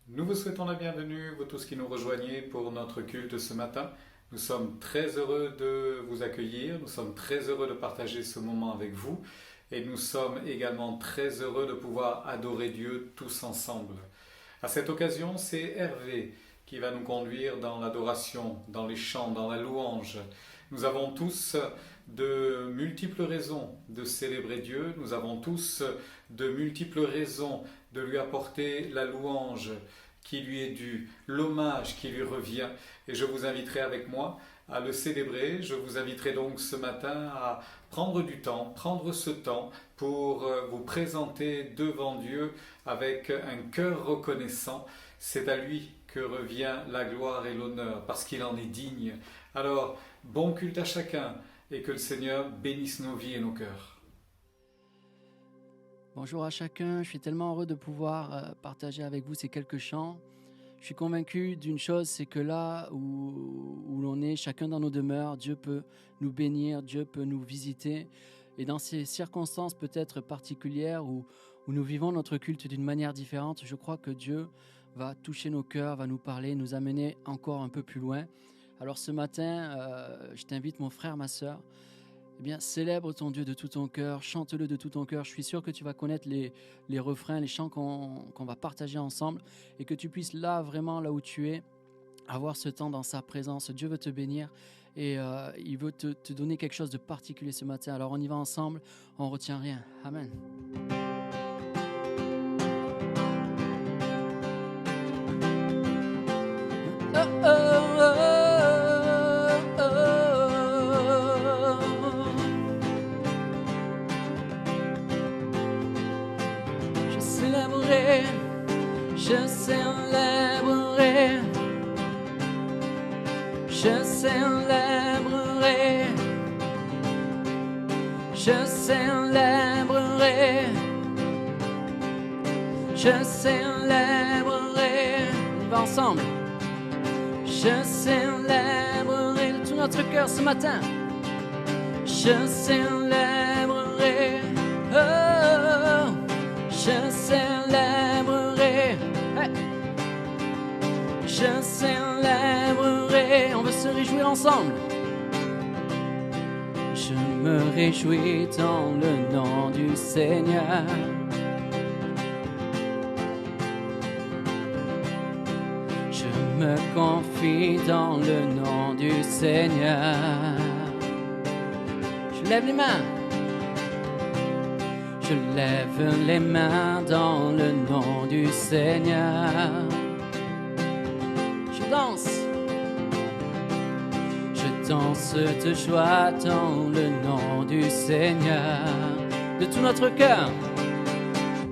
Nous vous souhaitons la bienvenue, vous tous qui nous rejoignez pour notre culte ce matin. Nous sommes très heureux de vous accueillir, nous sommes très heureux de partager ce moment avec vous et nous sommes également très heureux de pouvoir adorer Dieu tous ensemble. À cette occasion, c'est Hervé qui va nous conduire dans l'adoration, dans les chants, dans la louange. Nous avons tous de multiples raisons de célébrer Dieu, nous avons tous de multiples raisons de lui apporter la louange qui lui est due, l'hommage qui lui revient. Et je vous inviterai avec moi à le célébrer. Je vous inviterai donc ce matin à prendre du temps, prendre ce temps pour vous présenter devant Dieu avec un cœur reconnaissant. C'est à lui que revient la gloire et l'honneur parce qu'il en est digne. Alors, bon culte à chacun et que le Seigneur bénisse nos vies et nos cœurs. Bonjour à chacun, je suis tellement heureux de pouvoir partager avec vous ces quelques chants. Je suis convaincu d'une chose, c'est que là où l'on est, chacun dans nos demeures, Dieu peut nous bénir, Dieu peut nous visiter. Et dans ces circonstances peut-être particulières où nous vivons notre culte d'une manière différente, je crois que Dieu va toucher nos cœurs, va nous parler, nous amener encore un peu plus loin. Alors ce matin, je t'invite mon frère, ma sœur, eh bien, célèbre ton Dieu de tout ton cœur, chante-le de tout ton cœur. Je suis sûr que tu vas connaître les refrains, les chants qu'on va partager ensemble et que tu puisses là, vraiment là où tu es, avoir ce temps dans sa présence. Dieu veut te bénir et il veut te donner quelque chose de particulier ce matin. Alors on y va ensemble, on ne retient rien. Amen. Oh, oh, oh. Je célébrerai, je célébrerai, je célébrerai, je célébrerai. On va ensemble. Je célébrerai de tout notre cœur ce matin. Je célébrerai, oh, je célébrerai. Je célébrerai, on veut se réjouir ensemble. Je me réjouis dans le nom du Seigneur. Je me confie dans le nom du Seigneur. Je lève les mains. Je lève les mains dans le nom du Seigneur. Je danse de joie dans le nom du Seigneur. De tout notre cœur,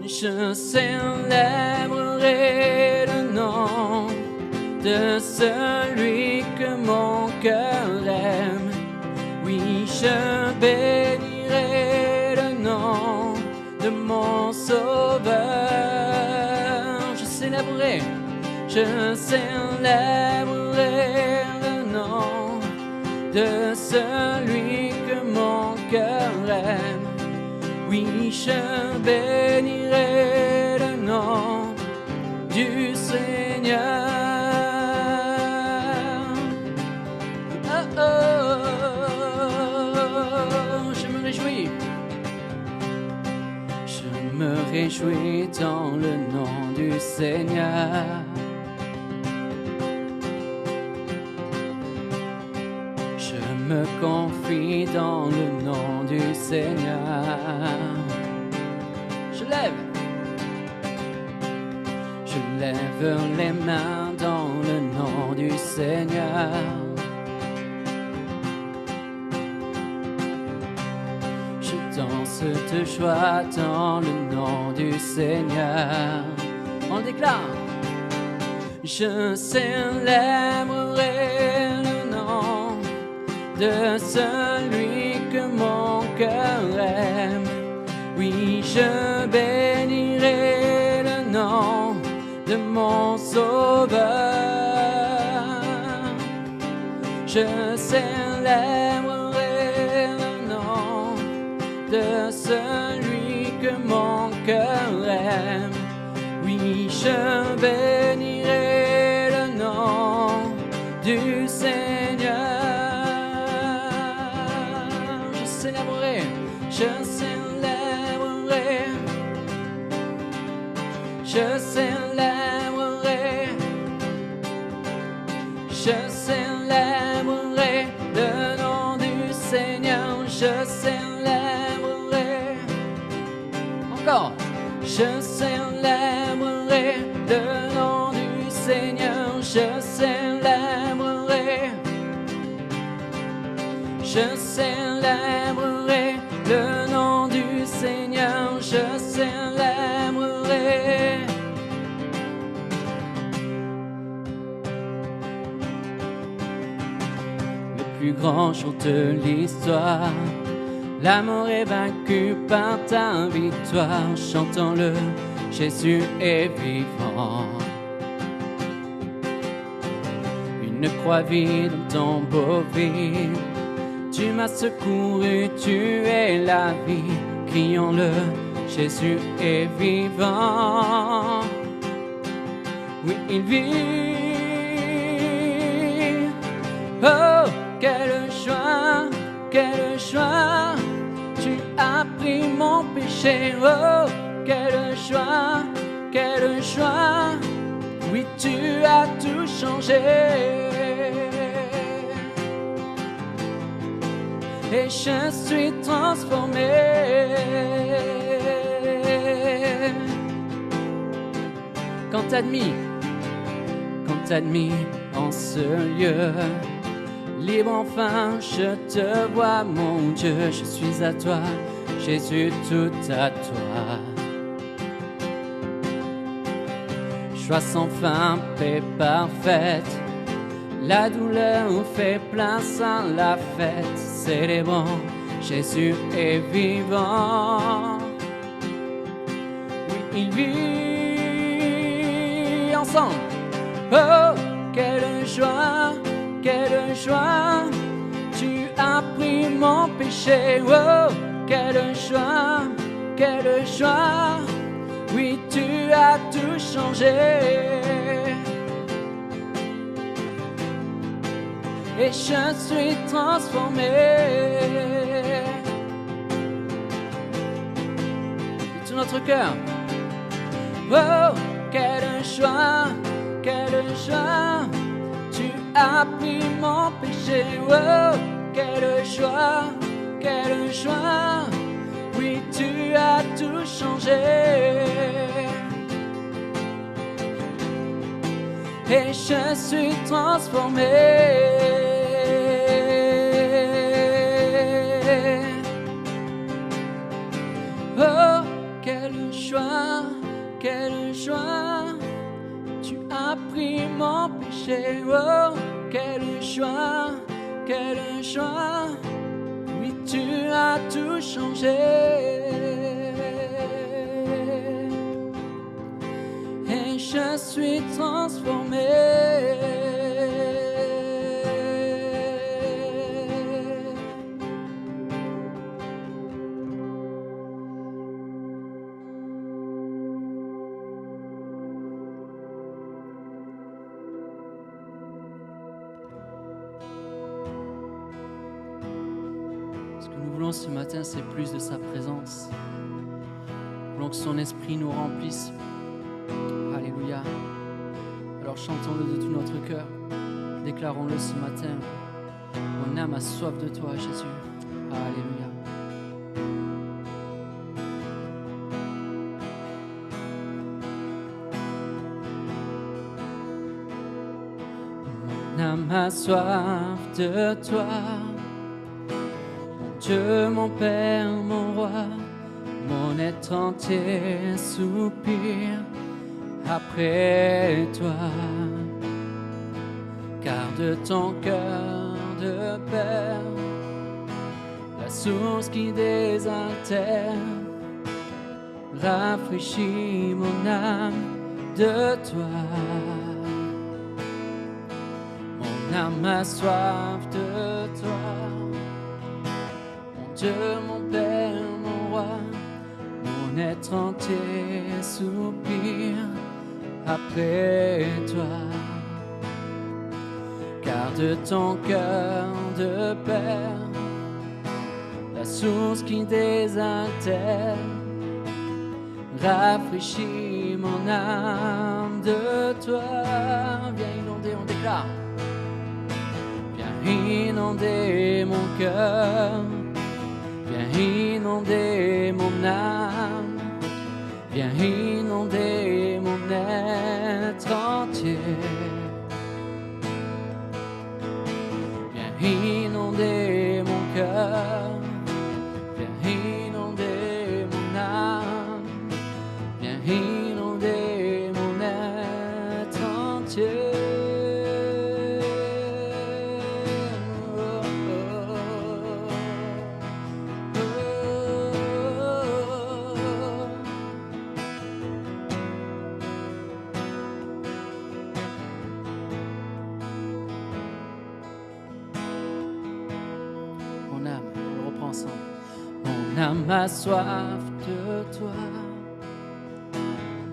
je célébrerai le nom de celui que mon cœur aime. Oui, je bénirai le nom de mon Sauveur. Je célébrerai le nom de celui que mon cœur aime. Oui, je bénirai le nom du Seigneur. Oh, oh, oh, je me réjouis. Je me réjouis dans le nom du Seigneur. Je me confie dans le nom du Seigneur. Je lève les mains dans le nom du Seigneur. Je danse de joie dans le nom du Seigneur. On le déclare. Je célébrerai le nom de celui que mon cœur aime. Oui, je bénirai le nom de mon Sauveur. Je célébrerai le nom de celui que mon cœur aime. Oui, je bénirai célébrerai, je célébrerai le nom du Seigneur, je célébrerai. Encore, je célébrerai le nom du Seigneur, je célébrerai, je célébrerai le nom du Seigneur, je célébrerai. Le plus grand jour de l'histoire, l'amour est vaincu par ta victoire. Chantons-le, Jésus est vivant. Une croix vide dans ton beau vide, tu m'as secouru, tu es la vie. Crions-le, Jésus est vivant. Oui, il vit. Oh, quelle joie, quelle joie. Tu as pris mon péché. Oh, quelle joie, quelle joie. Oui, tu as tout changé. Et je suis transformé. Quand t'admis en ce lieu, libre enfin, je te vois, mon Dieu, je suis à toi, Jésus, tout à toi. Joie sans fin, paix parfaite, la douleur fait place à la fête. Célébrons, Jésus est vivant. Oui, il vit ensemble. Oh, quelle joie, quelle joie. Tu as pris mon péché. Oh, quelle joie, quelle joie. Oui, tu as tout changé. Et je suis transformé. De tout notre cœur. Oh, quelle joie, quelle joie. Tu as pris mon péché. Oh, quelle joie, quelle joie. Oui, tu as tout changé. Et je suis transformé. Oh, quelle joie, quelle joie. Tu as pris mon péché. Oh, quelle joie, quelle joie. Oui, tu as tout changé. Et je suis transformé. Ce que nous voulons ce matin, c'est plus de sa présence. Nous voulons que son esprit nous remplisse. Alléluia. Alors chantons-le de tout notre cœur. Déclarons-le ce matin. Mon âme a soif de toi, Jésus. Alléluia. Mon âme a soif de toi. Mon Dieu, mon Père, mon Roi. Mon être entier soupire après toi, car de ton cœur de Père, la source qui désaltère, rafraîchit mon âme de toi. Mon âme a soif de toi, mon Dieu, mon Père, mon Roi. Mon être entier soupire après toi, car de ton cœur de Père, la source qui désaltère, rafraîchis mon âme de toi. Viens inonder, on déclare. Viens inonder mon cœur, viens inonder mon âme, viens inonder mon être entier. Viens inonder mon cœur, viens inonder mon âme, viens inonder mon être entier. Mon âme, on reprend ensemble. Mon âme a soif de toi.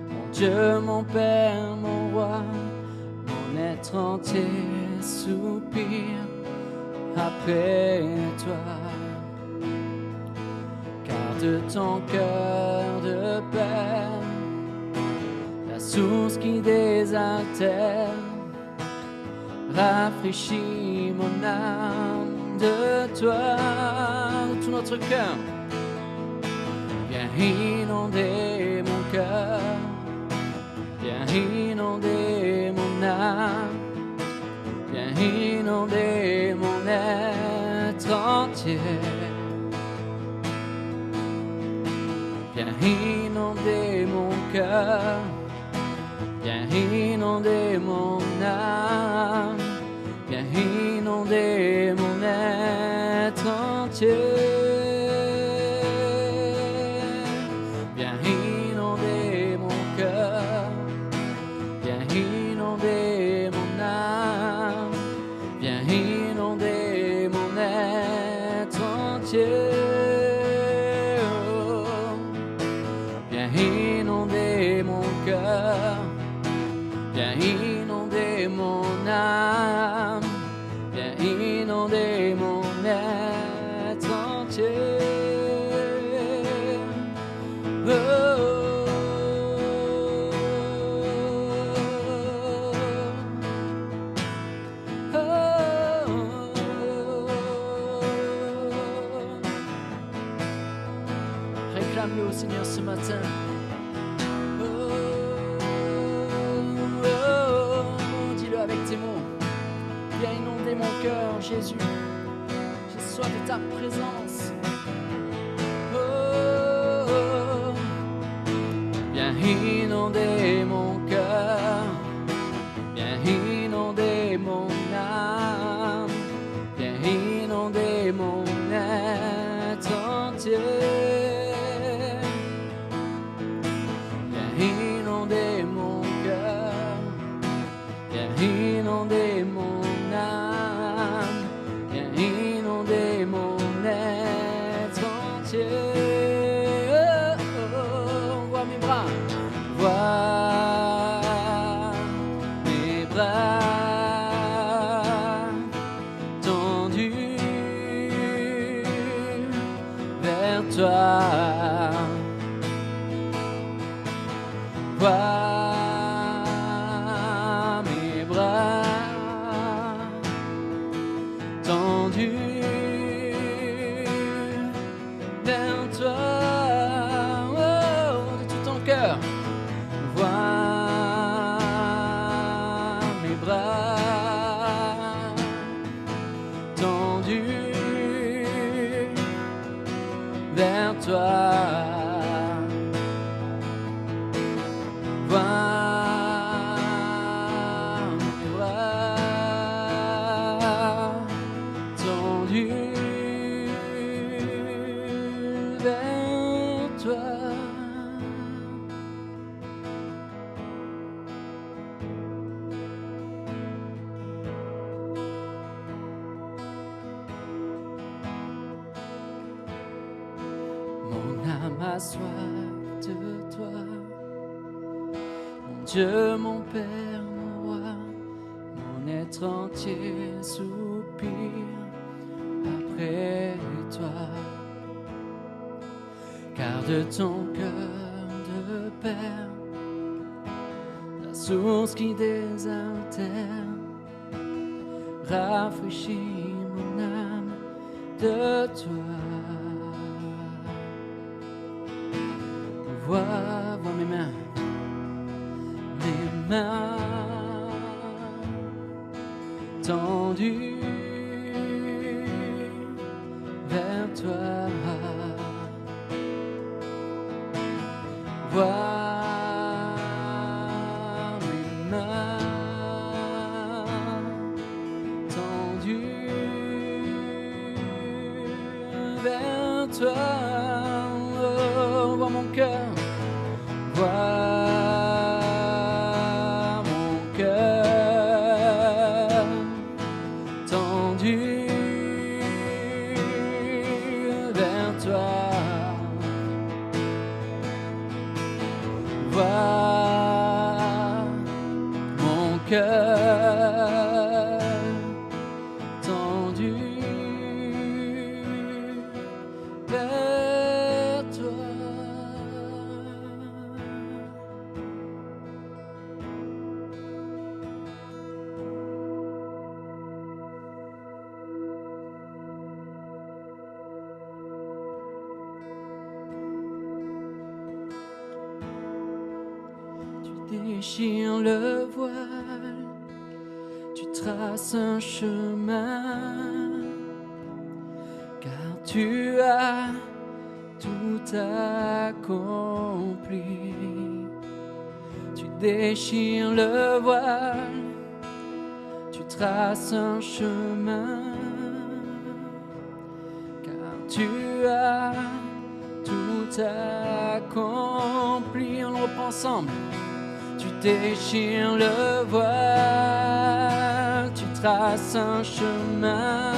Mon Dieu, mon Père, mon roi, mon être entier soupire après toi. Car de ton cœur de Père, la source qui désaltère, rafraîchis mon âme de toi, de tout notre cœur. Viens inonder mon cœur, viens inonder mon âme, viens inonder mon être entier. Viens inonder mon cœur, viens inonder mon âme, viens inonder mon être entier. Viens inonder mon cœur, viens inonder mon âme, viens inonder mon être entier. Viens inonder mon cœur, viens inonder mon âme, viens inonder mon être entier. Oh, oh, oh, oh. Réclame-le au Seigneur ce matin. Oh, oh, oh. Dis-le avec tes mots. Viens inonder mon cœur, Jésus. J'ai soif de ta présence. Oh, oh, oh. Viens inonder mon cœur, viens inonder mon âme, viens inonder mon être entier. Viens inonder mon cœur, viens inonder mon âme, viens inonder mon être entier. Oh, oh, oh. Vois mes bras, vois mes bras tendus vers toi. Vois mes bras tendus vers toi. Oh, de tout ton cœur. Vois mes bras tendus vers toi. Vois mes bras tendus vers toi. Mon âme a soif de toi. Mon Dieu, mon Père, mon roi, mon être entier soupire après toi. Car de ton cœur de Père, la source qui désaltère, rafraîchis mon âme de toi. Vois mes mains tendues vers toi. Vois mes mains tendues vers toi. Oh, vois mon cœur. Vois mon cœur tendu vers toi. Vois mon cœur tendu vers toi. Déchire le voile, tu traces un chemin, car tu as tout accompli. Tu déchires le voile, tu traces un chemin, car tu as tout accompli. On le reprend ensemble. Tu déchires le voile, tu traces un chemin,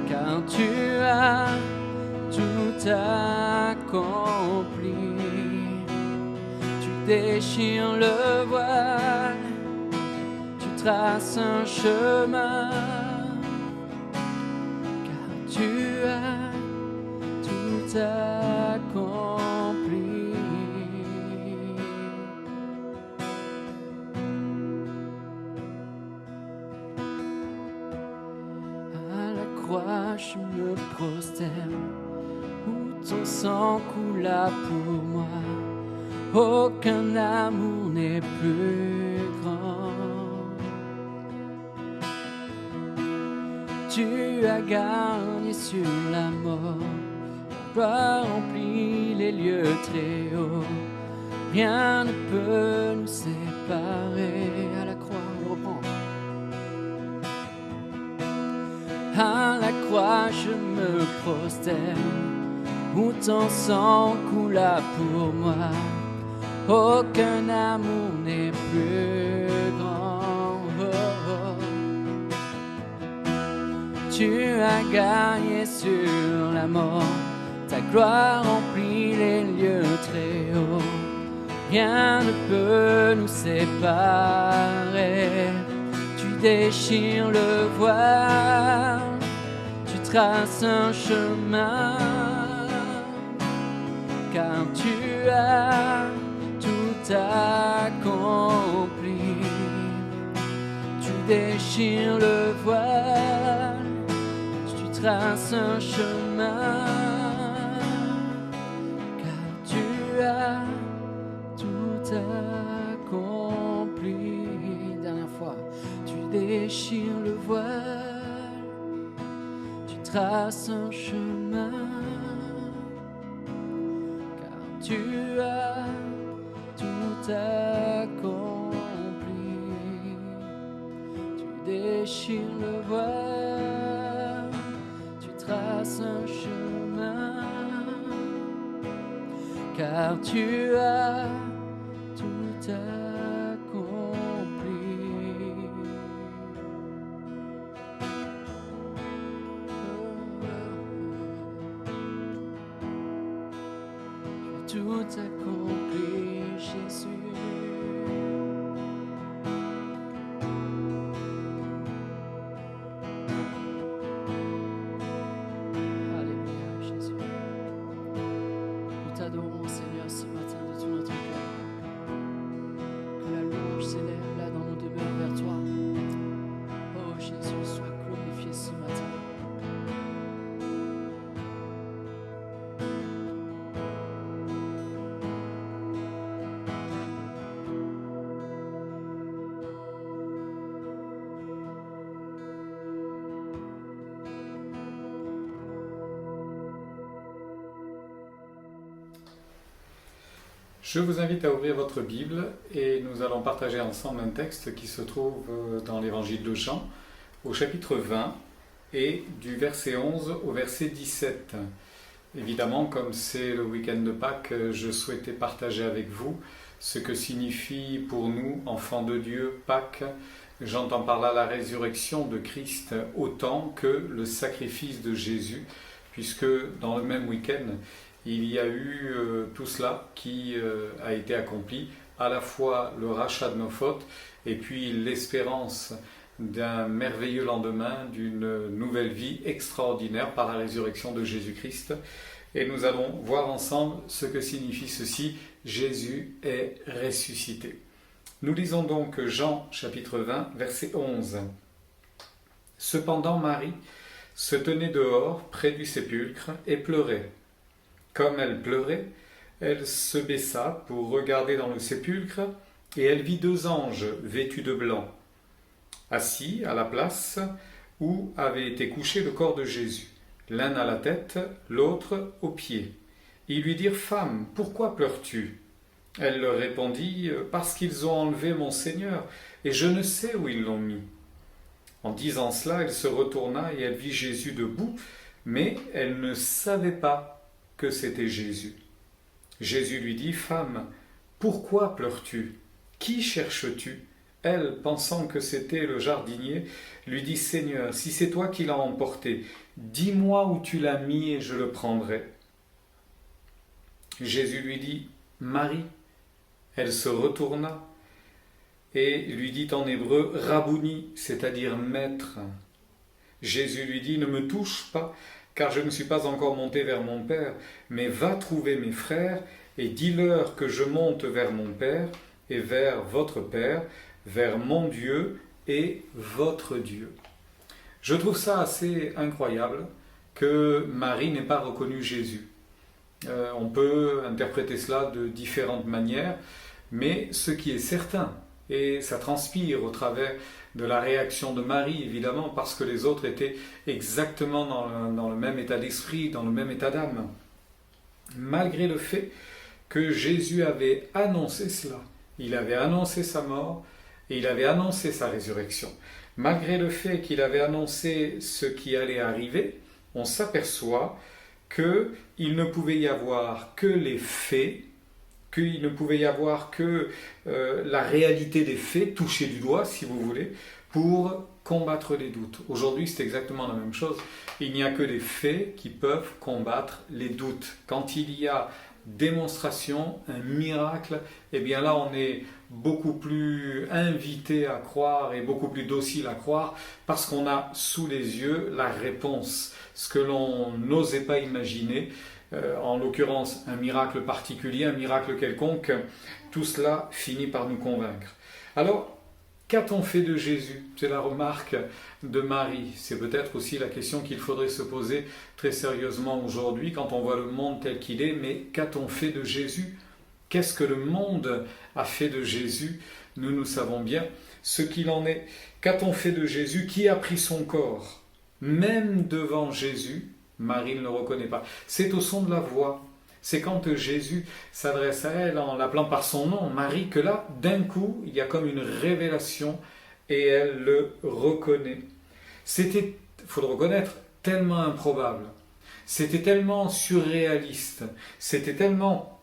car tu as tout accompli. Tu déchires le voile, tu traces un chemin, car tu as tout accompli. Je me prosterne où ton sang coula pour moi. Aucun amour n'est plus grand. Tu as gagné sur la mort, ta gloire remplit les lieux très hauts. Rien ne peut nous séparer. À la croix, on le reprend. À la croix je me prosterne, où ton sang coula pour moi. Aucun amour n'est plus grand. Oh, oh. Tu as gagné sur la mort, ta gloire remplit les lieux très hauts. Rien ne peut nous séparer. Tu déchires le voile, tu traces un chemin, car tu as tout accompli. Tu déchires le voile, tu traces un chemin, car tu as tout accompli. Dernière fois. Tu déchires le voile, tu traces un chemin, car tu as tout accompli. Tu déchires le voile, tu traces un chemin, car tu as tout accompli. Tout accompli, Jésus. Alléluia, Jésus. Nous t'adorons, Seigneur. Je vous invite à ouvrir votre Bible et nous allons partager ensemble un texte qui se trouve dans l'évangile de Jean, au chapitre 20 et du verset 11 au verset 17. Évidemment, comme c'est le week-end de Pâques, je souhaitais partager avec vous ce que signifie pour nous, enfants de Dieu, Pâques. J'entends par là la résurrection de Christ autant que le sacrifice de Jésus, puisque dans le même week-end, il y a eu tout cela qui a été accompli, à la fois le rachat de nos fautes et puis l'espérance d'un merveilleux lendemain, d'une nouvelle vie extraordinaire par la résurrection de Jésus-Christ. Et nous allons voir ensemble ce que signifie ceci: Jésus est ressuscité. Nous lisons donc Jean chapitre 20, verset 11. Cependant Marie se tenait dehors près du sépulcre et pleurait. Comme elle pleurait, elle se baissa pour regarder dans le sépulcre, et elle vit deux anges vêtus de blanc, assis à la place où avait été couché le corps de Jésus, l'un à la tête, l'autre aux pieds. Ils lui dirent: Femme, pourquoi pleures-tu? Elle leur répondit: Parce qu'ils ont enlevé mon Seigneur, et je ne sais où ils l'ont mis. En disant cela, elle se retourna et elle vit Jésus debout, mais elle ne savait pas que c'était Jésus. Jésus lui dit: Femme, pourquoi pleures-tu? Qui cherches-tu? Elle, pensant que c'était le jardinier, lui dit: Seigneur, si c'est toi qui l'as emporté, dis-moi où tu l'as mis et je le prendrai. Jésus lui dit: Marie. Elle se retourna et lui dit en hébreu: Rabouni, c'est-à-dire maître. Jésus lui dit: Ne me touche pas, car je ne suis pas encore monté vers mon Père, mais va trouver mes frères et dis-leur que je monte vers mon Père et vers votre Père, vers mon Dieu et votre Dieu. Je trouve ça assez incroyable que Marie n'ait pas reconnu Jésus. On peut interpréter cela de différentes manières, mais ce qui est certain, et ça transpire au travers de la réaction de Marie, évidemment, parce que les autres étaient exactement dans le même état d'esprit, dans le même état d'âme. Malgré le fait que Jésus avait annoncé cela, il avait annoncé sa mort et il avait annoncé sa résurrection. Malgré le fait qu'il avait annoncé ce qui allait arriver, on s'aperçoit qu'il ne pouvait y avoir que les faits, qu'il ne pouvait y avoir que la réalité des faits, touchés du doigt, si vous voulez, pour combattre les doutes. Aujourd'hui, c'est exactement la même chose. Il n'y a que les faits qui peuvent combattre les doutes. Quand il y a démonstration, un miracle, eh bien là, on est beaucoup plus invité à croire et beaucoup plus docile à croire parce qu'on a sous les yeux la réponse, ce que l'on n'osait pas imaginer. En l'occurrence un miracle particulier, un miracle quelconque, tout cela finit par nous convaincre. Alors, qu'a-t-on fait de Jésus? C'est la remarque de Marie. C'est peut-être aussi la question qu'il faudrait se poser très sérieusement aujourd'hui quand on voit le monde tel qu'il est, mais qu'a-t-on fait de Jésus? Qu'est-ce que le monde a fait de Jésus? Nous savons bien ce qu'il en est. Qu'a-t-on fait de Jésus? Qui a pris son corps? Même devant Jésus, Marie ne le reconnaît pas. C'est au son de la voix. C'est quand Jésus s'adresse à elle en l'appelant par son nom, Marie, que là, d'un coup, il y a comme une révélation et elle le reconnaît. C'était, il faut le reconnaître, tellement improbable. C'était tellement surréaliste. C'était tellement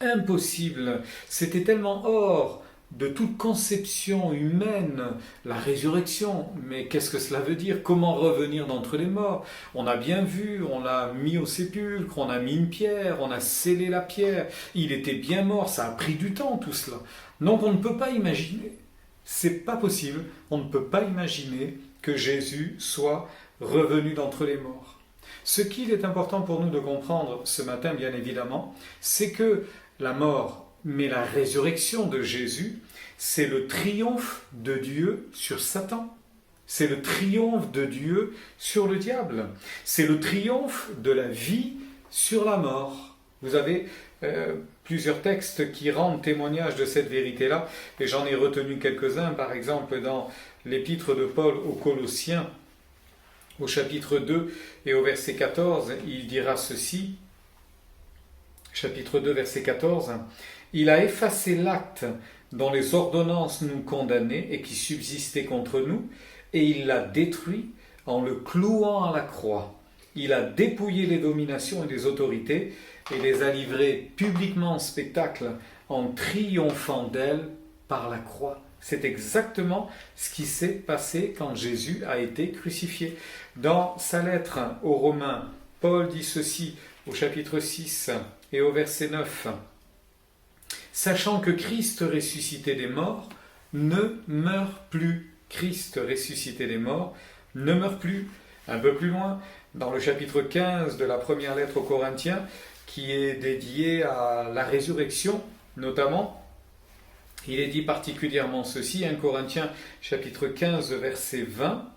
impossible. C'était tellement hors de toute conception humaine, la résurrection. Mais qu'est-ce que cela veut dire? Comment revenir d'entre les morts? On a bien vu, on l'a mis au sépulcre, on a mis une pierre, on a scellé la pierre. Il était bien mort, ça a pris du temps tout cela. Donc on ne peut pas imaginer, c'est pas possible, on ne peut pas imaginer que Jésus soit revenu d'entre les morts. Ce qu'il est important pour nous de comprendre ce matin, bien évidemment, c'est que la mort, mais la résurrection de Jésus, c'est le triomphe de Dieu sur Satan. C'est le triomphe de Dieu sur le diable. C'est le triomphe de la vie sur la mort. Vous avez plusieurs textes qui rendent témoignage de cette vérité-là, et j'en ai retenu quelques-uns, par exemple dans l'épître de Paul aux Colossiens, au chapitre 2 et au verset 14, il dira ceci, chapitre 2, verset 14, « Il a effacé l'acte dont les ordonnances nous condamnaient et qui subsistait contre nous, et il l'a détruit en le clouant à la croix. Il a dépouillé les dominations et les autorités et les a livrées publiquement en spectacle en triomphant d'elles par la croix. C'est exactement ce qui s'est passé quand Jésus a été crucifié. Dans sa lettre aux Romains, Paul dit ceci au chapitre 6 et au verset 9. « Sachant que Christ ressuscité des morts ne meurt plus. » Christ ressuscité des morts ne meurt plus. Un peu plus loin, dans le chapitre 15 de la première lettre aux Corinthiens, qui est dédié à la résurrection notamment, il est dit particulièrement ceci, 1 Corinthiens chapitre 15 verset 20,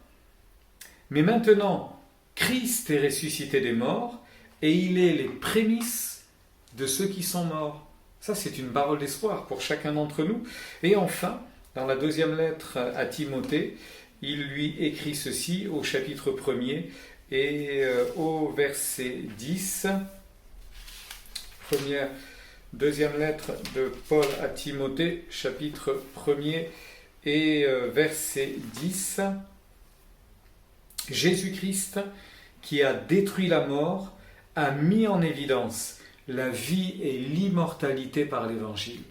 « Mais maintenant, Christ est ressuscité des morts, et il est les prémices de ceux qui sont morts. » Ça, c'est une parole d'espoir pour chacun d'entre nous. Et enfin, dans la deuxième lettre à Timothée, il lui écrit ceci au chapitre 1er et au verset 10. Deuxième lettre de Paul à Timothée, chapitre 1er et verset 10. Jésus-Christ, qui a détruit la mort, a mis en évidence la vie et l'immortalité par l'Évangile.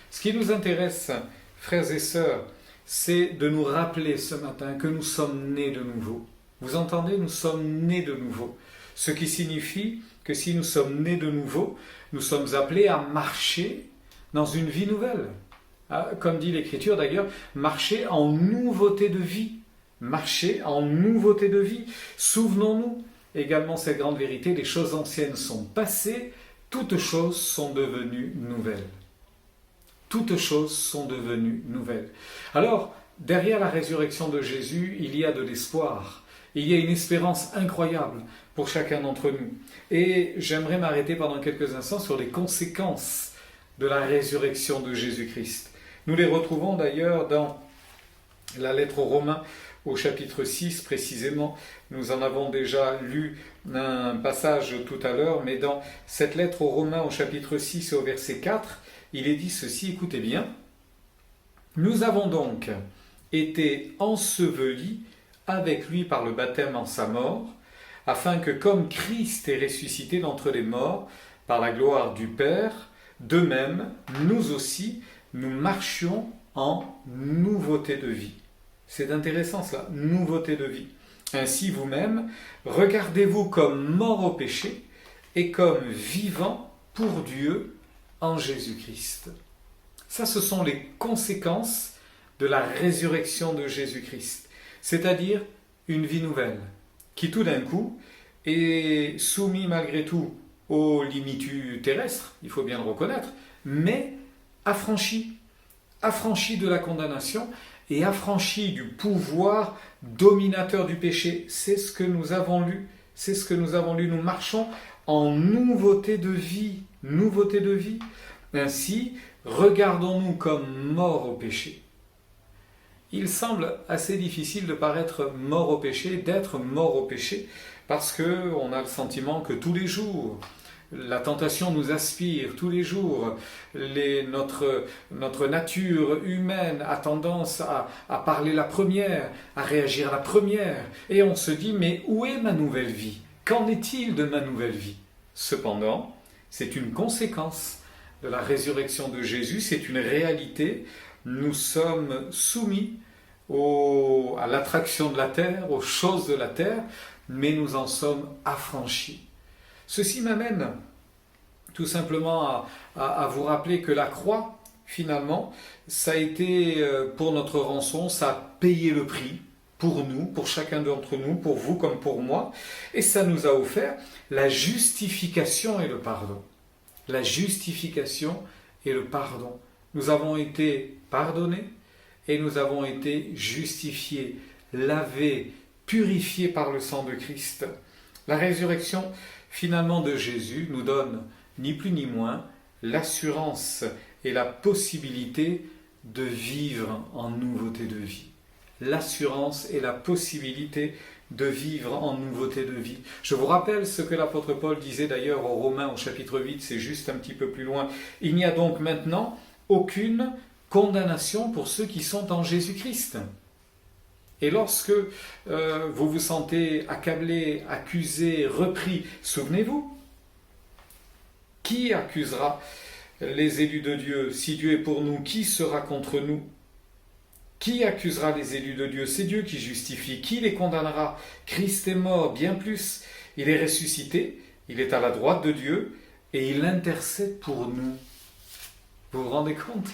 Ce qui nous intéresse, frères et sœurs, c'est de nous rappeler ce matin que nous sommes nés de nouveau. Vous entendez, nous sommes nés de nouveau. Ce qui signifie que si nous sommes nés de nouveau, nous sommes appelés à marcher dans une vie nouvelle. Comme dit l'Écriture d'ailleurs, marcher en nouveauté de vie. Marcher en nouveauté de vie. Souvenons-nous également cette grande vérité, les choses anciennes sont passées, toutes choses sont devenues nouvelles. Toutes choses sont devenues nouvelles. Alors, derrière la résurrection de Jésus, il y a de l'espoir. Il y a une espérance incroyable pour chacun d'entre nous. Et j'aimerais m'arrêter pendant quelques instants sur les conséquences de la résurrection de Jésus-Christ. Nous les retrouvons d'ailleurs dans la lettre aux Romains, au chapitre 6 précisément. Nous en avons déjà lu un passage tout à l'heure, mais dans cette lettre aux Romains au chapitre 6 et au verset 4, il est dit ceci, écoutez bien. « Nous avons donc été ensevelis avec lui par le baptême en sa mort, afin que comme Christ est ressuscité d'entre les morts par la gloire du Père, de même, nous aussi, nous marchions en nouveauté de vie. » C'est intéressant cela, nouveauté de vie. Ainsi vous-même, regardez-vous comme morts au péché et comme vivants pour Dieu en Jésus-Christ. Ça, ce sont les conséquences de la résurrection de Jésus-Christ. C'est-à-dire une vie nouvelle, qui tout d'un coup est soumise malgré tout aux limites terrestres, il faut bien le reconnaître, mais affranchie de la condamnation et affranchie du pouvoir dominateur du péché. C'est ce que nous avons lu, nous marchons en nouveauté de vie, Ainsi, regardons-nous comme morts au péché. Il semble assez difficile de paraître mort au péché, d'être mort au péché, parce qu'on a le sentiment que tous les jours, la tentation nous aspire, tous les jours, notre nature humaine a tendance à parler la première, à réagir la première, et on se dit, mais où est ma nouvelle vie? Qu'en est-il de ma nouvelle vie? Cependant, c'est une conséquence de la résurrection de Jésus, c'est une réalité. Nous sommes soumis à l'attraction de la terre, aux choses de la terre, mais nous en sommes affranchis. Ceci m'amène tout simplement à vous rappeler que la croix, finalement, ça a été pour notre rançon, ça a payé le prix pour nous, pour chacun d'entre nous, pour vous comme pour moi, et ça nous a offert la justification et le pardon. La justification et le pardon. Nous avons été pardonnés et nous avons été justifiés, lavés, purifiés par le sang de Christ. La résurrection finalement de Jésus nous donne ni plus ni moins l'assurance et la possibilité de vivre en nouveauté de vie. L'assurance et la possibilité de vivre en nouveauté de vie. Je vous rappelle ce que l'apôtre Paul disait d'ailleurs aux Romains au chapitre 8, c'est juste un petit peu plus loin. Il n'y a donc maintenant aucune condamnation pour ceux qui sont en Jésus-Christ. Et lorsque vous vous sentez accablé, accusé, repris, souvenez-vous, qui accusera les élus de Dieu? Si Dieu est pour nous, qui sera contre nous? Qui accusera les élus de Dieu? C'est Dieu qui justifie. Qui les condamnera? Christ est mort, bien plus. Il est ressuscité, il est à la droite de Dieu et il intercède pour nous. Vous vous rendez compte?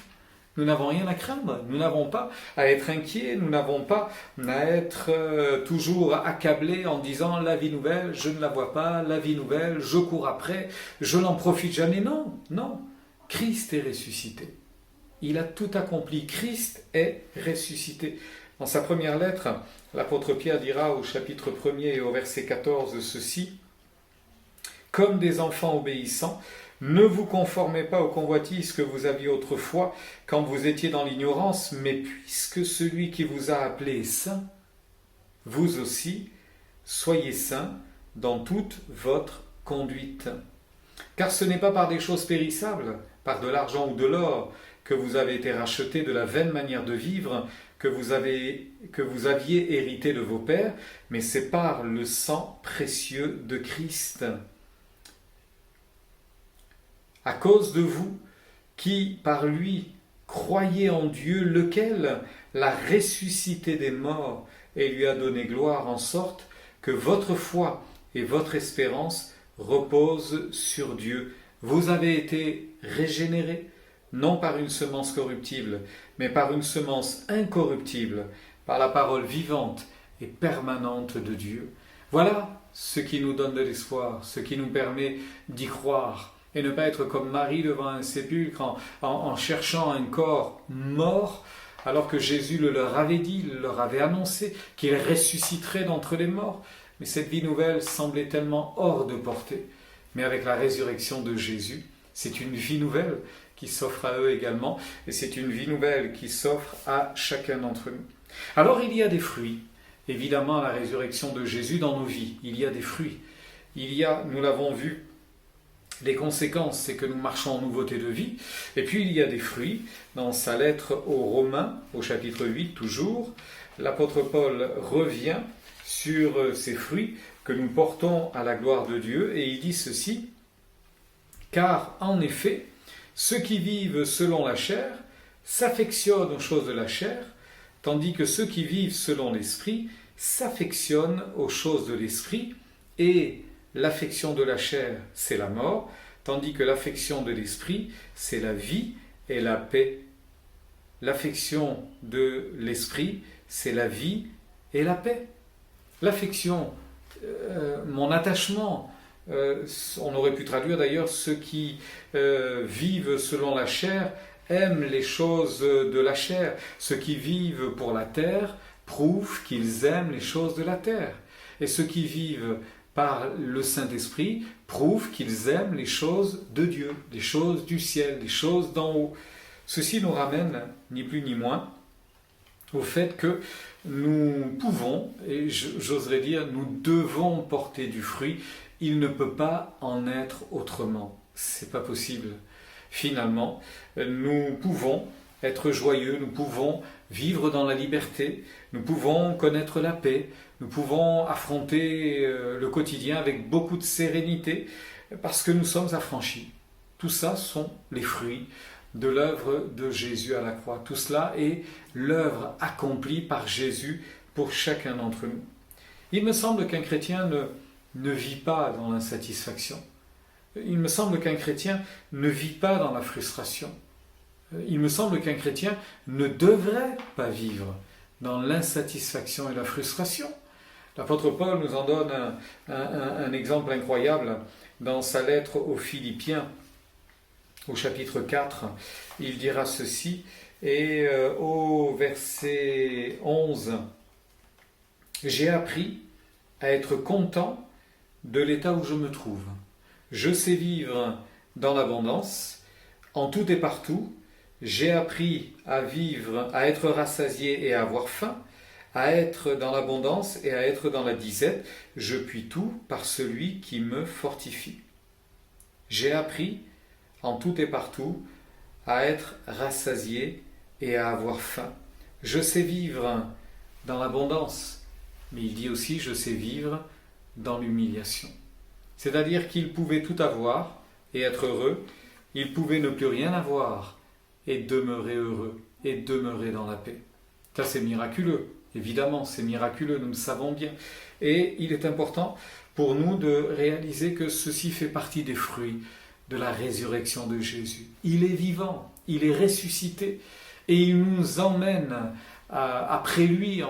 Nous n'avons rien à craindre, nous n'avons pas à être inquiets, nous n'avons pas à être toujours accablés en disant la vie nouvelle, je ne la vois pas, la vie nouvelle, je cours après, je n'en profite jamais. Non, non, Christ est ressuscité. Il a tout accompli, Christ est ressuscité. Dans sa première lettre, l'apôtre Pierre dira au chapitre 1er et au verset 14 ceci: « Comme des enfants obéissants, ne vous conformez pas aux convoitises que vous aviez autrefois quand vous étiez dans l'ignorance, mais puisque celui qui vous a appelé est saint, vous aussi, soyez saints dans toute votre conduite. Car ce n'est pas par des choses périssables, par de l'argent ou de l'or, que vous avez été rachetés de la vaine manière de vivre que vous aviez hérité de vos pères, mais c'est par le sang précieux de Christ. À cause de vous, qui par lui croyez en Dieu, lequel l'a ressuscité des morts et lui a donné gloire, en sorte que votre foi et votre espérance reposent sur Dieu. Vous avez été régénérés, non par une semence corruptible, mais par une semence incorruptible, par la parole vivante et permanente de Dieu. Voilà ce qui nous donne de l'espoir, ce qui nous permet d'y croire, et ne pas être comme Marie devant un sépulcre en cherchant un corps mort, alors que Jésus le leur avait dit, le leur avait annoncé, qu'il ressusciterait d'entre les morts. Mais cette vie nouvelle semblait tellement hors de portée. Mais avec la résurrection de Jésus, c'est une vie nouvelle qui s'offre à eux également, et c'est une vie nouvelle qui s'offre à chacun d'entre nous. Alors il y a des fruits, évidemment à la résurrection de Jésus dans nos vies, il y a des fruits. Il y a, nous l'avons vu, les conséquences, c'est que nous marchons en nouveauté de vie. Et puis il y a des fruits. Dans sa lettre aux Romains, au chapitre 8 toujours, l'apôtre Paul revient sur ces fruits que nous portons à la gloire de Dieu, et il dit ceci: « Car en effet, ceux qui vivent selon la chair s'affectionnent aux choses de la chair, tandis que ceux qui vivent selon l'esprit s'affectionnent aux choses de l'esprit, et l'affection de la chair, c'est la mort, tandis que l'affection de l'esprit, c'est la vie et la paix. L'affection de l'esprit, c'est la vie et la paix. L'affection, mon attachement, on aurait pu traduire d'ailleurs ceux qui vivent selon la chair aiment les choses de la chair. Ceux qui vivent pour la terre prouvent qu'ils aiment les choses de la terre. Et ceux qui vivent par le Saint-Esprit, prouvent qu'ils aiment les choses de Dieu, les choses du ciel, les choses d'en haut. Ceci nous ramène, ni plus ni moins, au fait que nous pouvons, et j'oserais dire, nous devons porter du fruit. Il ne peut pas en être autrement. C'est pas possible. Finalement, nous pouvons être joyeux, nous pouvons vivre dans la liberté, nous pouvons connaître la paix, nous pouvons affronter le quotidien avec beaucoup de sérénité parce que nous sommes affranchis. Tout ça sont les fruits de l'œuvre de Jésus à la croix. Tout cela est l'œuvre accomplie par Jésus pour chacun d'entre nous. Il me semble qu'un chrétien ne vit pas dans l'insatisfaction. Il me semble qu'un chrétien ne vit pas dans la frustration. Il me semble qu'un chrétien ne devrait pas vivre dans l'insatisfaction et la frustration. L'apôtre Paul nous en donne un exemple incroyable dans sa lettre aux Philippiens, au chapitre 4. Il dira ceci, et au verset 11, « J'ai appris à être content de l'état où je me trouve. Je sais vivre dans l'abondance, en tout et partout. J'ai appris à vivre, à être rassasié et à avoir faim, à être dans l'abondance et à être dans la disette. Je puis tout par celui qui me fortifie. J'ai appris en tout et partout à être rassasié et à avoir faim. Je sais vivre dans l'abondance, mais il dit aussi je sais vivre dans l'humiliation. C'est-à-dire qu'il pouvait tout avoir et être heureux, il pouvait ne plus rien avoir et demeurer heureux et demeurer dans la paix. Ça c'est miraculeux, évidemment c'est miraculeux, nous le savons bien. Et il est important pour nous de réaliser que ceci fait partie des fruits de la résurrection de Jésus. Il est vivant, il est ressuscité et il nous emmène après lui,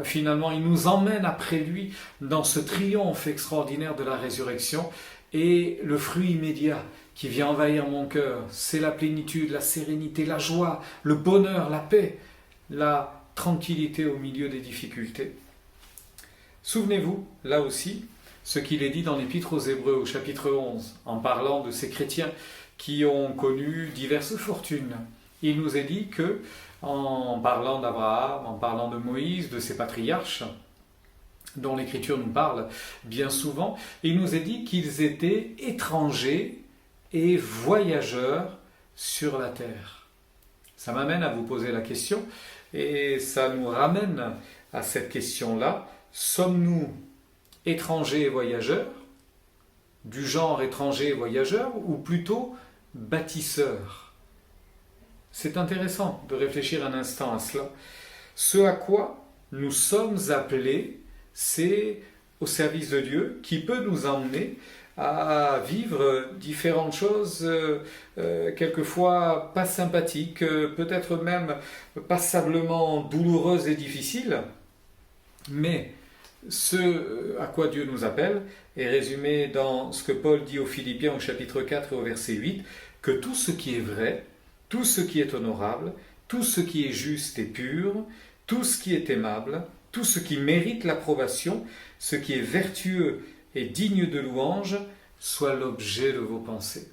finalement il nous emmène après lui dans ce triomphe extraordinaire de la résurrection. Et le fruit immédiat qui vient envahir mon cœur, c'est la plénitude, la sérénité, la joie, le bonheur, la paix, la tranquillité au milieu des difficultés. Souvenez-vous, là aussi, ce qu'il est dit dans l'Épître aux Hébreux au chapitre 11, en parlant de ces chrétiens qui ont connu diverses fortunes. Il nous est dit que, en parlant d'Abraham, en parlant de Moïse, de ces patriarches, dont l'Écriture nous parle bien souvent, il nous est dit qu'ils étaient étrangers et voyageurs sur la terre. Ça m'amène à vous poser la question, et ça nous ramène à cette question-là. Sommes-nous étrangers et voyageurs, du genre étranger et voyageur, ou plutôt bâtisseurs? C'est intéressant de réfléchir un instant à cela. Ce à quoi nous sommes appelés, c'est au service de Dieu qui peut nous emmener à vivre différentes choses, quelquefois pas sympathiques, peut-être même passablement douloureuses et difficiles, mais ce à quoi Dieu nous appelle est résumé dans ce que Paul dit aux Philippiens au chapitre 4 et au verset 8, que tout ce qui est vrai, tout ce qui est honorable, tout ce qui est juste et pur, tout ce qui est aimable, tout ce qui mérite l'approbation, ce qui est vertueux et digne de louange, soit l'objet de vos pensées.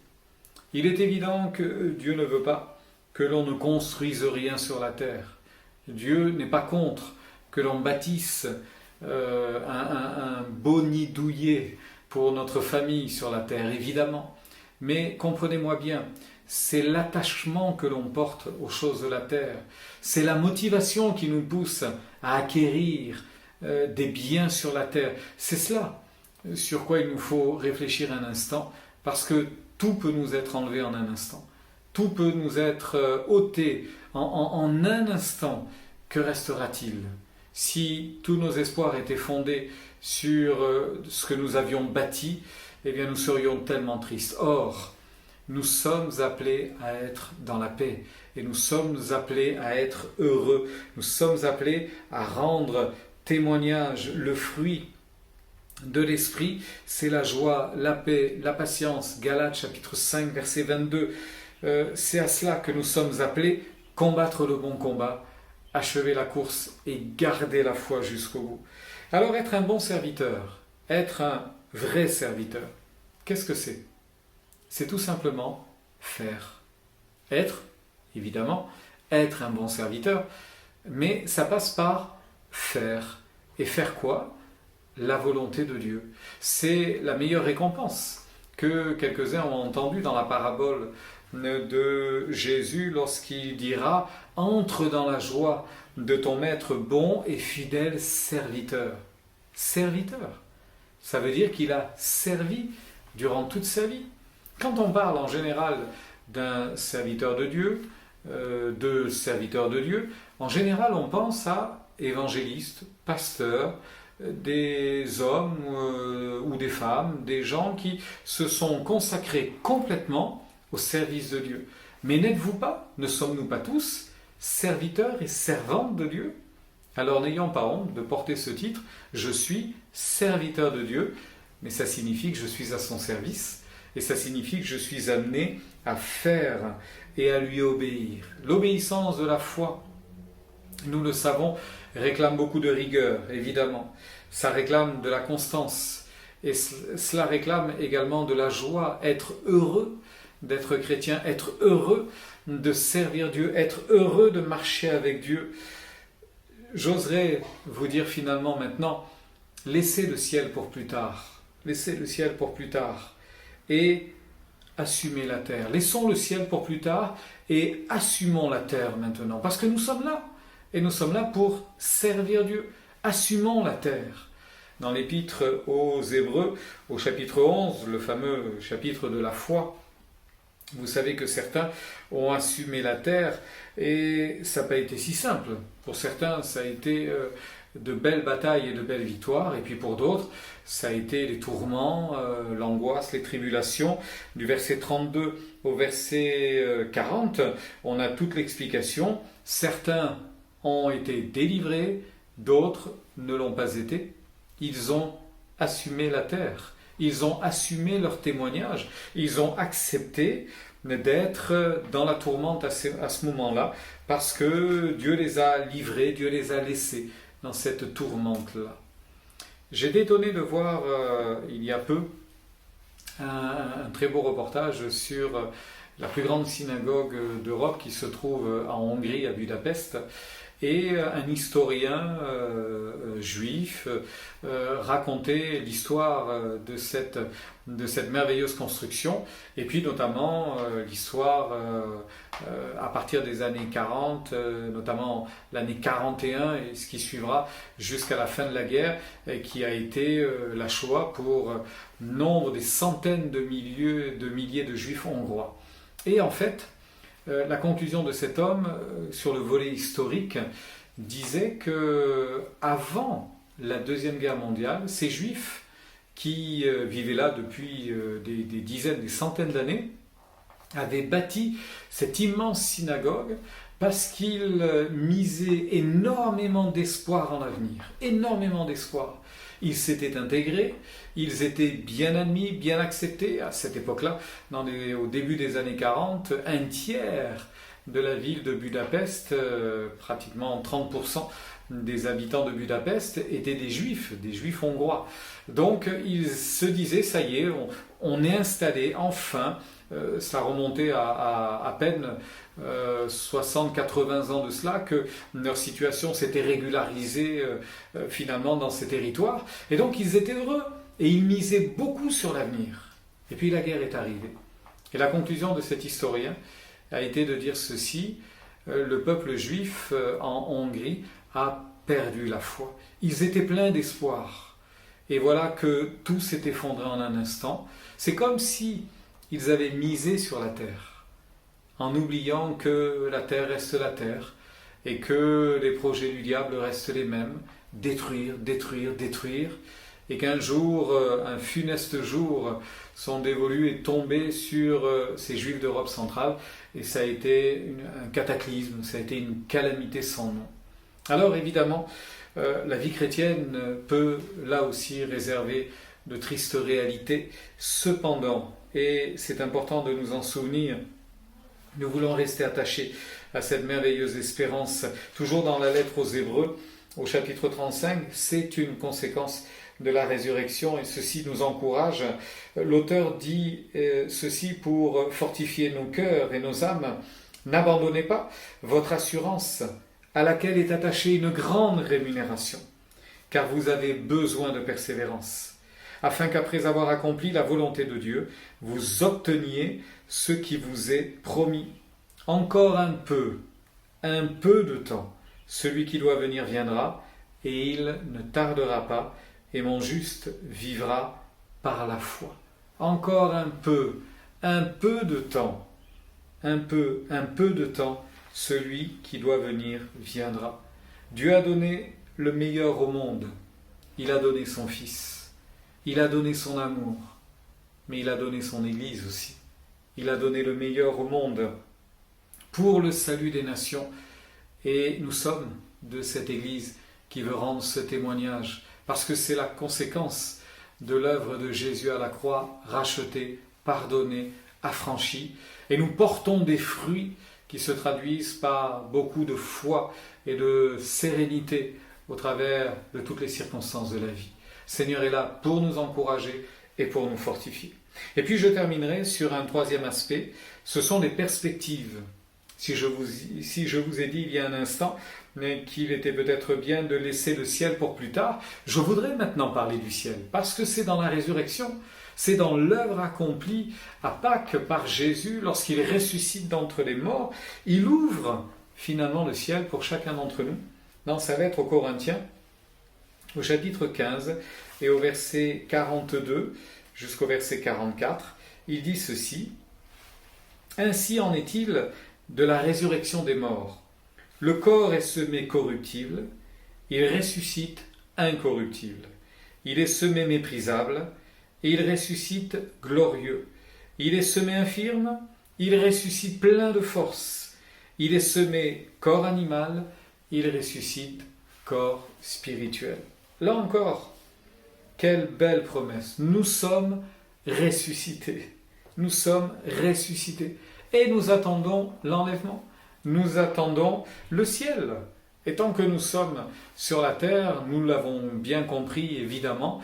Il est évident que Dieu ne veut pas que l'on ne construise rien sur la terre. Dieu n'est pas contre que l'on bâtisse un beau nid douillet pour notre famille sur la terre, évidemment. Mais comprenez-moi bien, c'est l'attachement que l'on porte aux choses de la terre. C'est la motivation qui nous pousse à acquérir des biens sur la terre. C'est cela sur quoi il nous faut réfléchir un instant, parce que tout peut nous être enlevé en un instant. Tout peut nous être ôté en un instant. Que restera-t-il si tous nos espoirs étaient fondés sur ce que nous avions bâti? Eh bien, nous serions tellement tristes. Or, nous sommes appelés à être dans la paix et nous sommes appelés à être heureux. Nous sommes appelés à rendre témoignage. Le fruit de l'esprit, c'est la joie, la paix, la patience. Galates chapitre 5 verset 22. C'est à cela que nous sommes appelés, combattre le bon combat, achever la course et garder la foi jusqu'au bout. Alors être un bon serviteur, être un vrai serviteur, qu'est-ce que c'est? C'est tout simplement faire. Être, évidemment, être un bon serviteur, mais ça passe par faire. Et faire quoi? La volonté de Dieu. C'est la meilleure récompense que quelques-uns ont entendu dans la parabole de Jésus lorsqu'il dira « Entre dans la joie de ton maître bon et fidèle serviteur ». Serviteur, ça veut dire qu'il a servi durant toute sa vie. Quand on parle en général d'un serviteur de Dieu, de serviteurs de Dieu, en général on pense à évangélistes, pasteurs, des hommes ou des femmes, des gens qui se sont consacrés complètement au service de Dieu. Mais n'êtes-vous pas, ne sommes-nous pas tous serviteurs et servantes de Dieu? Alors n'ayons pas honte de porter ce titre, je suis serviteur de Dieu, mais ça signifie que je suis à son service, et ça signifie que je suis amené à faire et à lui obéir. L'obéissance de la foi, nous le savons, réclame beaucoup de rigueur, évidemment. Ça réclame de la constance, et cela réclame également de la joie, être heureux d'être chrétien, être heureux de servir Dieu, être heureux de marcher avec Dieu. j'oserais vous dire finalement maintenant, laissez le ciel pour plus tard. Laissez le ciel pour plus tard. Et assumez la terre. Laissons le ciel pour plus tard et assumons la terre maintenant. Parce que nous sommes là. Et nous sommes là pour servir Dieu. Assumons la terre. Dans l'épître aux Hébreux, au chapitre 11, le fameux chapitre de la foi, vous savez que certains ont assumé la terre et ça n'a pas été si simple. Pour certains, ça a été de belles batailles et de belles victoires, et puis pour d'autres, ça a été les tourments, l'angoisse, les tribulations. Du verset 32 au verset 40, on a toute l'explication. Certains ont été délivrés, d'autres ne l'ont pas été. Ils ont assumé la terre. Ils ont assumé leur témoignage. Ils ont accepté d'être dans la tourmente à ce moment-là parce que Dieu les a livrés, Dieu les a laissés dans cette tourmente-là. J'ai été étonné de voir il y a peu un très beau reportage sur la plus grande synagogue d'Europe qui se trouve en Hongrie, à Budapest. Et un historien juif racontait l'histoire de cette merveilleuse construction, et puis notamment l'histoire à partir des années 40, notamment l'année 41 et ce qui suivra jusqu'à la fin de la guerre, et qui a été la Shoah pour nombre des centaines de milliers de juifs hongrois. Et en fait, la conclusion de cet homme sur le volet historique disait que avant la Deuxième Guerre mondiale, ces juifs qui vivaient là depuis des dizaines, des centaines d'années, avaient bâti cette immense synagogue parce qu'ils misaient énormément d'espoir en l'avenir, énormément d'espoir. Ils s'étaient intégrés, ils étaient bien admis, bien acceptés. À cette époque-là, au début des années 40, un tiers de la ville de Budapest, pratiquement 30% des habitants de Budapest étaient des juifs hongrois. Donc ils se disaient, ça y est, on est installé, enfin, ça remontait à peine 60-80 ans de cela que leur situation s'était régularisée finalement dans ces territoires. Et donc ils étaient heureux et ils misaient beaucoup sur l'avenir. Et puis la guerre est arrivée. Et la conclusion de cet historien a été de dire ceci: le peuple juif en Hongrie a perdu la foi. Ils étaient pleins d'espoir. Et voilà que tout s'est effondré en un instant. C'est comme si ils avaient misé sur la terre, en oubliant que la terre reste la terre, et que les projets du diable restent les mêmes, détruire, détruire, détruire, et qu'un jour, un funeste jour, sont dévolus et tombés sur ces juifs d'Europe centrale, et ça a été un cataclysme, ça a été une calamité sans nom. Alors évidemment, la vie chrétienne peut là aussi réserver de tristes réalités. Cependant, et c'est important de nous en souvenir, nous voulons rester attachés à cette merveilleuse espérance. Toujours dans la lettre aux Hébreux, au chapitre 35, c'est une conséquence de la résurrection et ceci nous encourage. L'auteur dit ceci pour fortifier nos cœurs et nos âmes. N'abandonnez pas votre assurance à laquelle est attachée une grande rémunération, car vous avez besoin de persévérance, afin qu'après avoir accompli la volonté de Dieu, vous obteniez ce qui vous est promis. Encore un peu de temps, celui qui doit venir viendra, et il ne tardera pas, et mon juste vivra par la foi. Encore un peu de temps, un peu de temps, celui qui doit venir viendra. Dieu a donné le meilleur au monde. Il a donné son Fils. Il a donné son amour. Mais il a donné son Église aussi. Il a donné le meilleur au monde pour le salut des nations. Et nous sommes de cette Église qui veut rendre ce témoignage, parce que c'est la conséquence de l'œuvre de Jésus à la croix, racheté, pardonné, affranchi. Et nous portons des fruits qui se traduisent par beaucoup de foi et de sérénité au travers de toutes les circonstances de la vie. Le Seigneur est là pour nous encourager et pour nous fortifier. Et puis je terminerai sur un troisième aspect, ce sont les perspectives. si je vous ai dit il y a un instant qu'il était peut-être bien de laisser le ciel pour plus tard, je voudrais maintenant parler du ciel, parce que c'est dans la résurrection, c'est dans l'œuvre accomplie à Pâques par Jésus, lorsqu'il ressuscite d'entre les morts, il ouvre finalement le ciel pour chacun d'entre nous. Dans sa lettre aux Corinthiens, au chapitre 15 et au verset 42 jusqu'au verset 44, il dit ceci: « Ainsi en est-il de la résurrection des morts. Le corps est semé corruptible, il ressuscite incorruptible. Il est semé méprisable, et il ressuscite glorieux. Il est semé infirme, il ressuscite plein de force. Il est semé corps animal, il ressuscite corps spirituel. » Là encore, quelle belle promesse. Nous sommes ressuscités. Nous sommes ressuscités. Et nous attendons l'enlèvement. Nous attendons le ciel. Et tant que nous sommes sur la terre, nous l'avons bien compris évidemment,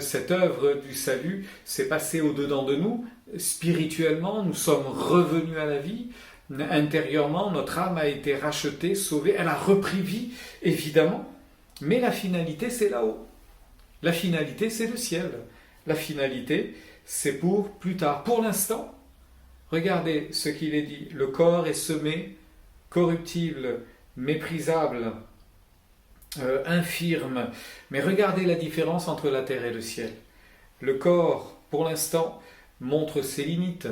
cette œuvre du salut s'est passée au-dedans de nous. Spirituellement, nous sommes revenus à la vie. Intérieurement, notre âme a été rachetée, sauvée. Elle a repris vie, évidemment. Mais la finalité, c'est là-haut. La finalité, c'est le ciel. La finalité, c'est pour plus tard. Pour l'instant, regardez ce qu'il est dit. Le corps est semé corruptible, méprisable, infirme. Mais regardez la différence entre la terre et le ciel. Le corps, pour l'instant, montre ses limites.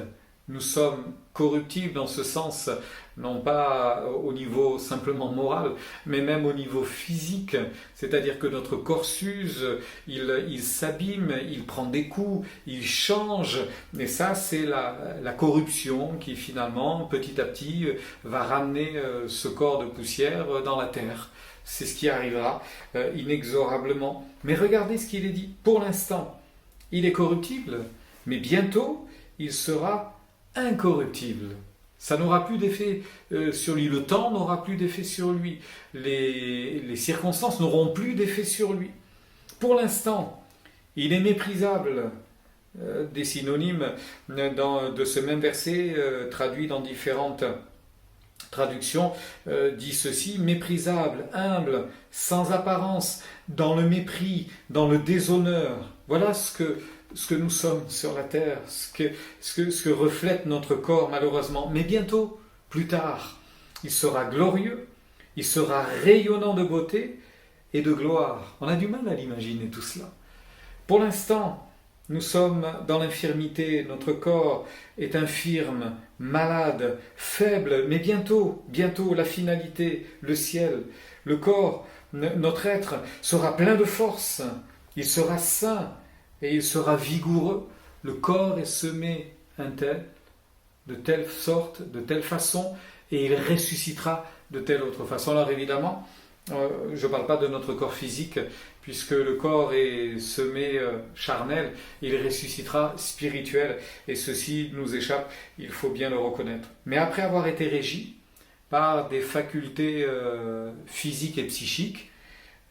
Nous sommes corruptibles dans ce sens, non pas au niveau simplement moral, mais même au niveau physique. C'est-à-dire que notre corps s'use, il s'abîme, il prend des coups, il change. Et ça, c'est la corruption qui finalement, petit à petit, va ramener ce corps de poussière dans la terre. C'est ce qui arrivera inexorablement. Mais regardez ce qu'il est dit. Pour l'instant, il est corruptible, mais bientôt, il sera incorruptible. Ça n'aura plus d'effet sur lui. Le temps n'aura plus d'effet sur lui. Les circonstances n'auront plus d'effet sur lui. Pour l'instant, il est méprisable. Des synonymes de ce même verset traduits dans différentes traductions dit ceci: méprisable, humble, sans apparence, dans le mépris, dans le déshonneur. Voilà ce que nous sommes sur la terre, ce que reflète notre corps malheureusement. Mais bientôt, plus tard, il sera glorieux, il sera rayonnant de beauté et de gloire. On a du mal à l'imaginer tout cela. Pour l'instant, nous sommes dans l'infirmité, notre corps est infirme, malade, faible, mais bientôt, la finalité, le ciel, le corps, notre être sera plein de force, il sera sain, et il sera vigoureux. Le corps est semé de telle sorte, de telle façon, et il ressuscitera de telle autre façon. Alors évidemment, je ne parle pas de notre corps physique, puisque le corps est semé charnel, il ressuscitera spirituel, et ceci nous échappe, il faut bien le reconnaître. Mais après avoir été régi par des facultés physiques et psychiques,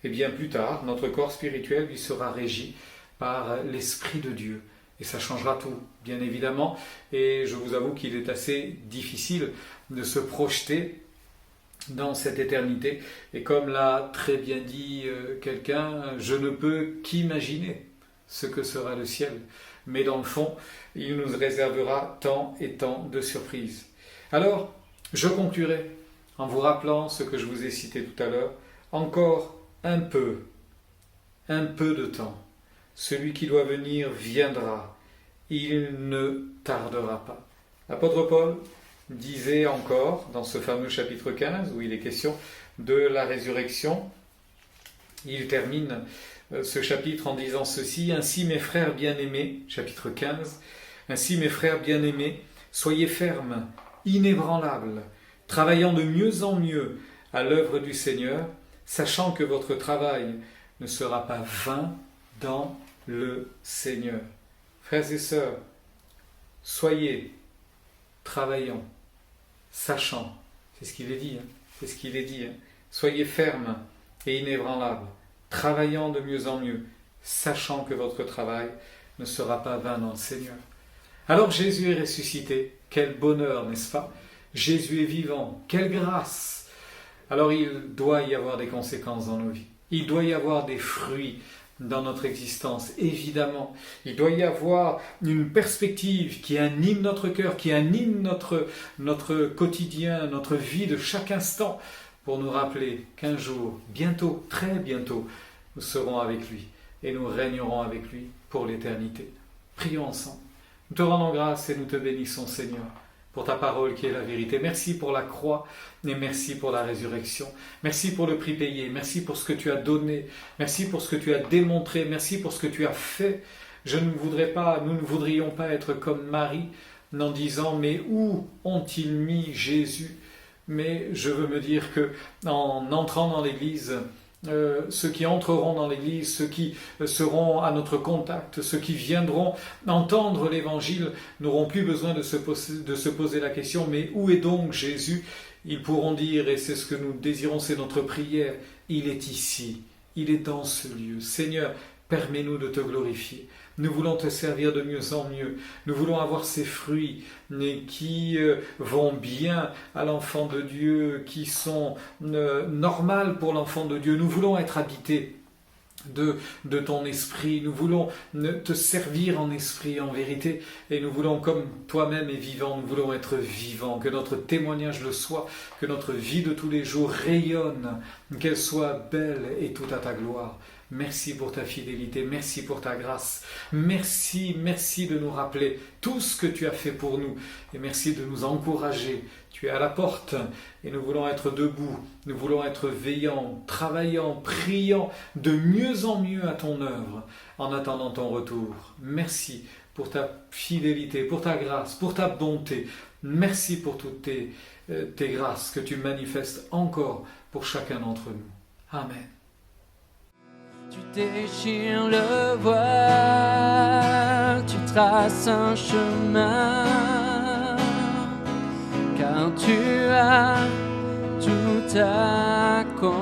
et bien plus tard, notre corps spirituel lui sera régi par l'Esprit de Dieu. Et ça changera tout, bien évidemment. Et je vous avoue qu'il est assez difficile de se projeter dans cette éternité. Et comme l'a très bien dit quelqu'un, je ne peux qu'imaginer ce que sera le ciel. Mais dans le fond, il nous réservera tant et tant de surprises. Alors, je conclurai en vous rappelant ce que je vous ai cité tout à l'heure. Encore un peu de temps. Celui qui doit venir viendra, il ne tardera pas. L'apôtre Paul disait encore, dans ce fameux chapitre 15, où il est question de la résurrection, il termine ce chapitre en disant ceci: « Ainsi mes frères bien-aimés », chapitre 15, « Ainsi mes frères bien-aimés, soyez fermes, inébranlables, travaillant de mieux en mieux à l'œuvre du Seigneur, sachant que votre travail ne sera pas vain dans le Seigneur. » Frères et sœurs, soyez travaillants, sachant, c'est ce qu'il est dit, c'est ce qu'il est dit, soyez fermes et inébranlables, travaillant de mieux en mieux, sachant que votre travail ne sera pas vain dans le Seigneur. Alors Jésus est ressuscité, quel bonheur, n'est-ce pas? Jésus est vivant. Quelle grâce! Alors il doit y avoir des conséquences dans nos vies. Il doit y avoir des fruits dans notre existence, évidemment. Il doit y avoir une perspective qui anime notre cœur, qui anime notre quotidien, notre vie de chaque instant, pour nous rappeler qu'un jour, bientôt, très bientôt, nous serons avec lui et nous régnerons avec lui pour l'éternité. Prions ensemble. Nous te rendons grâce et nous te bénissons, Seigneur, pour ta parole qui est la vérité. Merci pour la croix et merci pour la résurrection. Merci pour le prix payé. Merci pour ce que tu as donné. Merci pour ce que tu as démontré. Merci pour ce que tu as fait. Nous ne voudrions pas être comme Marie en disant « Mais où ont-ils mis Jésus ?» Mais je veux me dire que en entrant dans l'Église, ceux qui entreront dans l'Église, ceux qui seront à notre contact, ceux qui viendront entendre l'Évangile, n'auront plus besoin de se poser la question « Mais où est donc Jésus ?» Ils pourront dire, et c'est ce que nous désirons, c'est notre prière, « Il est ici, il est dans ce lieu. » Seigneur, permets-nous de te glorifier. Nous voulons te servir de mieux en mieux. Nous voulons avoir ces fruits qui vont bien à l'enfant de Dieu, qui sont normales pour l'enfant de Dieu. Nous voulons être habités de ton esprit. Nous voulons te servir en esprit, en vérité. Et nous voulons, comme toi-même es vivant, nous voulons être vivants. Que notre témoignage le soit, que notre vie de tous les jours rayonne, qu'elle soit belle et tout à ta gloire. Merci pour ta fidélité, merci pour ta grâce, merci de nous rappeler tout ce que tu as fait pour nous et merci de nous encourager. Tu es à la porte et nous voulons être debout, nous voulons être veillants, travaillant, priant de mieux en mieux à ton œuvre en attendant ton retour. Merci pour ta fidélité, pour ta grâce, pour ta bonté. Merci pour toutes tes grâces que tu manifestes encore pour chacun d'entre nous. Amen. Tu déchires le voile, tu traces un chemin, car tu as tout accompli.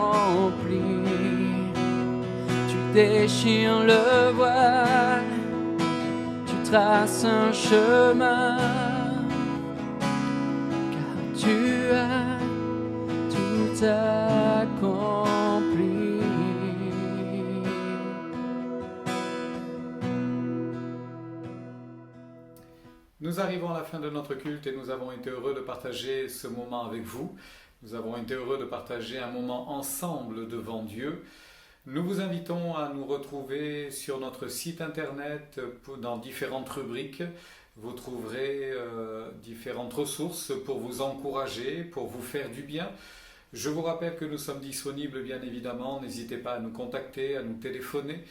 Tu déchires le voile, tu traces un chemin, car tu as tout accompli. Nous arrivons à la fin de notre culte et nous avons été heureux de partager ce moment avec vous. Nous avons été heureux de partager un moment ensemble devant Dieu. Nous vous invitons à nous retrouver sur notre site internet dans différentes rubriques. Vous trouverez différentes ressources pour vous encourager, pour vous faire du bien. Je vous rappelle que nous sommes disponibles bien évidemment. N'hésitez pas à nous contacter, à nous téléphoner.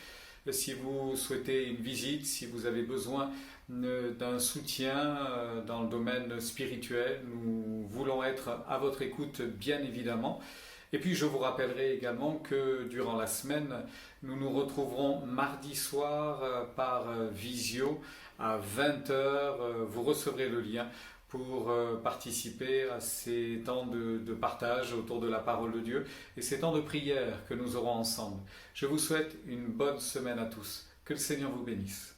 Si vous souhaitez une visite, si vous avez besoin d'un soutien dans le domaine spirituel, nous voulons être à votre écoute bien évidemment. Et puis je vous rappellerai également que durant la semaine, nous nous retrouverons mardi soir par visio à 20h. Vous recevrez le lien pour participer à ces temps de partage autour de la parole de Dieu et ces temps de prière que nous aurons ensemble. Je vous souhaite une bonne semaine à tous. Que le Seigneur vous bénisse.